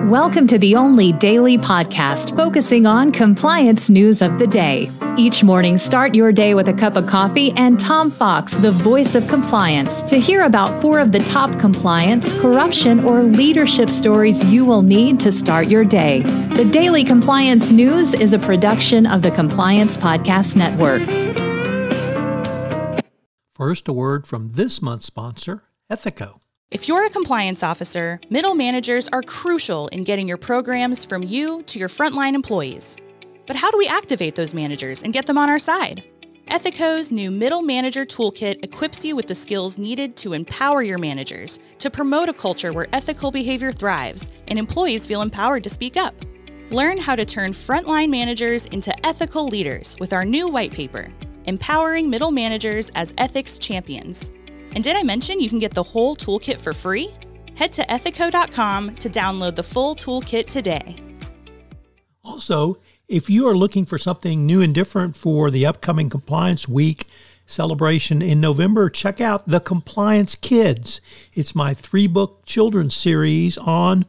Welcome to the only daily podcast focusing on compliance news of the day. Each morning, start your day with a cup of coffee and Tom Fox, the voice of compliance, to hear about 4 of the top compliance, corruption, or leadership stories you will need to start your day. The Daily Compliance News is a production of the Compliance Podcast Network. First, a word from this month's sponsor, Ethico. If you're a compliance officer, middle managers are crucial in getting your programs from you to your frontline employees. But how do we activate those managers and get them on our side? Ethico's new Middle Manager Toolkit equips you with the skills needed to empower your managers, to promote a culture where ethical behavior thrives and employees feel empowered to speak up. Learn how to turn frontline managers into ethical leaders with our new white paper, Empowering Middle Managers as Ethics Champions. And did I mention you can get the whole toolkit for free? Head to ethico.com to download the full toolkit today. Also, if you are looking for something new and different for the upcoming Compliance Week celebration in November, check out The Compliance Kids. It's my 3-book children's series on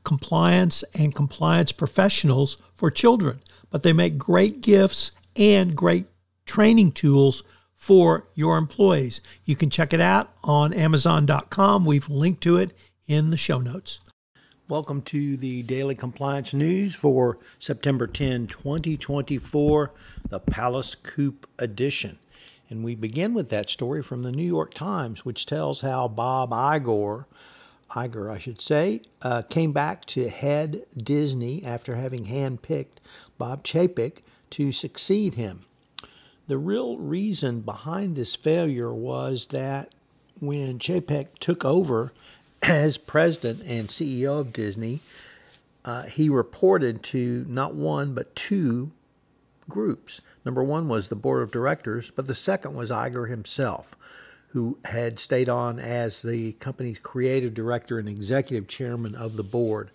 compliance and compliance professionals for children. But they make great gifts and great training tools for your employees. You can check it out on Amazon.com. We've linked to it in the show notes. Welcome to the Daily Compliance News for September 10, 2024, the Palace Coup edition. And we begin with that story from the New York Times, which tells how Bob Iger, came back to head Disney after having handpicked Bob Chapek to succeed him. The real reason behind this failure was that when Chapek took over as president and CEO of Disney, he reported to not one but 2 groups. Number one was the board of directors, but the second was Iger himself, who had stayed on as the company's creative director and executive chairman of the board.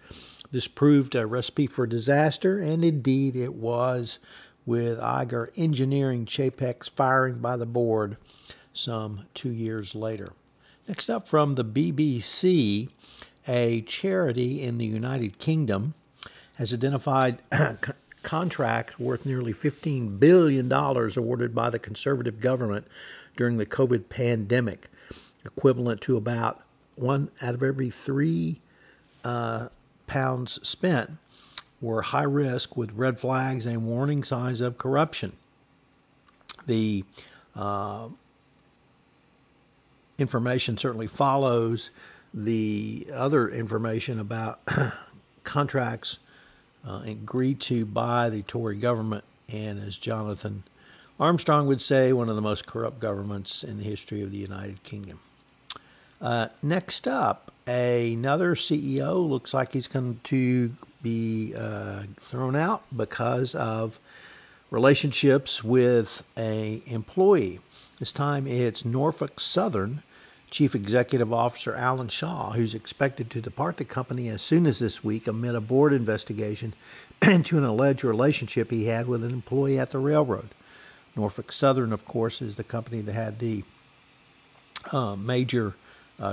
This proved a recipe for disaster, and indeed it was, with Iger engineering Chapek's firing by the board some 2 years later. Next up from the BBC, a charity in the United Kingdom has identified contracts worth nearly $15 billion awarded by the Conservative government during the COVID pandemic, equivalent to about 1 out of every 3 pounds spent, were high risk with red flags and warning signs of corruption. The information certainly follows the other information about contracts agreed to by the Tory government, and as Jonathan Armstrong would say, one of the most corrupt governments in the history of the United Kingdom. Next up, another CEO looks like he's going to be thrown out because of relationships with an employee. This time it's Norfolk Southern Chief Executive Officer Alan Shaw, who's expected to depart the company as soon as this week amid a board investigation into an alleged relationship he had with an employee at the railroad. Norfolk Southern, of course, is the company that had the major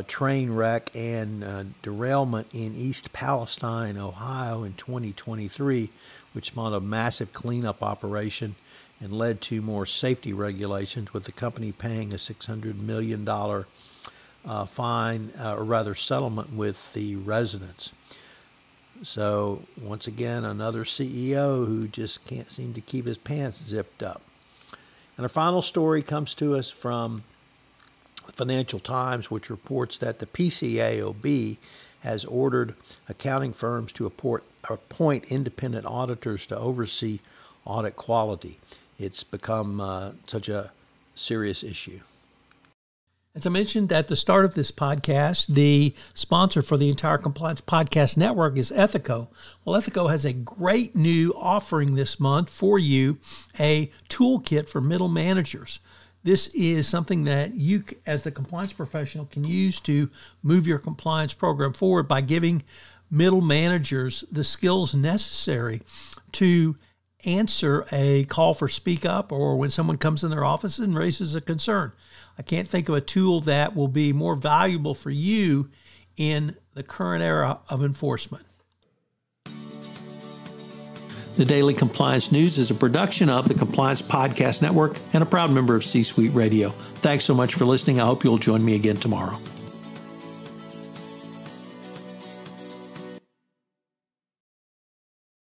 train wreck and derailment in East Palestine, Ohio in 2023, which spawned a massive cleanup operation and led to more safety regulations, with the company paying a $600 million fine, or rather settlement with the residents. So once again, another CEO who just can't seem to keep his pants zipped up. And our final story comes to us from the Financial Times, which reports that the PCAOB has ordered accounting firms to appoint independent auditors to oversee audit quality. It's become such a serious issue. As I mentioned at the start of this podcast, the sponsor for the entire Compliance Podcast Network is Ethico. Well, Ethico has a great new offering this month for you, a toolkit for middle managers. This is something that you, as the compliance professional, can use to move your compliance program forward by giving middle managers the skills necessary to answer a call for speak up, or when someone comes in their office and raises a concern. I can't think of a tool that will be more valuable for you in the current era of enforcement. The Daily Compliance News is a production of the Compliance Podcast Network and a proud member of C-Suite Radio. Thanks so much for listening. I hope you'll join me again tomorrow.